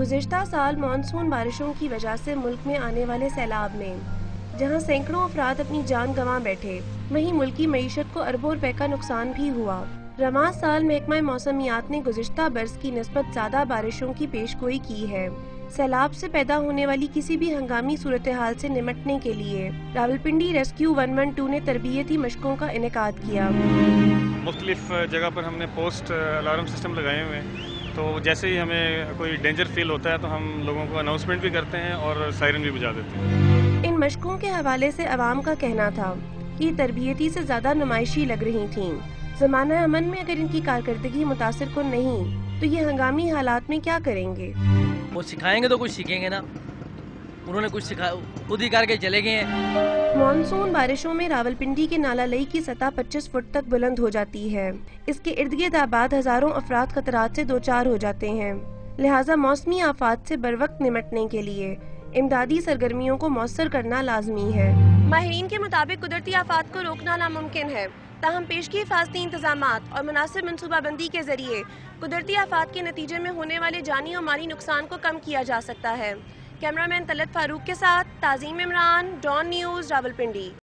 गुज़िश्ता साल मानसून बारिशों की वजह से मुल्क में आने वाले सैलाब में जहां सैकड़ों अफराद अपनी जान गंवा बैठे, वहीं मुल्की मईशत को अरबों रुपए का नुकसान भी हुआ। रवां साल महकमा मौसमियात ने गुज़िश्ता बरस की निस्बत ज़्यादा बारिशों की पेशगोई की है। सैलाब से पैदा होने वाली किसी भी हंगामी सूरत हाल से निमटने के लिए रावलपिंडी रेस्क्यू 112 ने तरबियती मशकों का इनेकाद किया। मुख्तलिफ जगह पर हमने पोस्ट अलार्म सिस्टम लगाए हुए हैं, तो जैसे ही हमें कोई डेंजर फील होता है तो हम लोगों को अनाउंसमेंट भी करते हैं और सायरन भी बजा देते हैं। इन मशकों के हवाले से अवाम का कहना था कि तरबियती से ज़्यादा नुमाइशी लग रही थीं। ज़माना अमन में अगर इनकी कारकर्दगी मुतासिर को नहीं तो ये हंगामी हालात में क्या करेंगे? वो सिखाएंगे तो कुछ सीखेंगे ना, उन्होंने कुछ सिखा खुद ही करके चले गए हैं। मानसून बारिशों में रावलपिंडी के नाला लई की सतह 25 फुट तक बुलंद हो जाती है। इसके इर्द गिर्द आबाद हजारों अफराद खतरात से दो चार हो जाते हैं। लिहाजा मौसमी आफात से बरवक्त निमटने के लिए इमदादी सरगर्मियों को मौसर करना लाजमी है। माहिरीन के मुताबिक कुदरती आफात को रोकना नामुमकिन है, ताहम पेश की हिफाजती इंतजामात और मुनासिब मनसूबाबंदी के जरिए कुदरती आफात के नतीजे में होने वाले जानी और माली नुकसान को कम किया जा सकता है। कैमरामैन तलत फारूक के साथ ताज़ीम इमरान, डॉन न्यूज़, रावलपिंडी।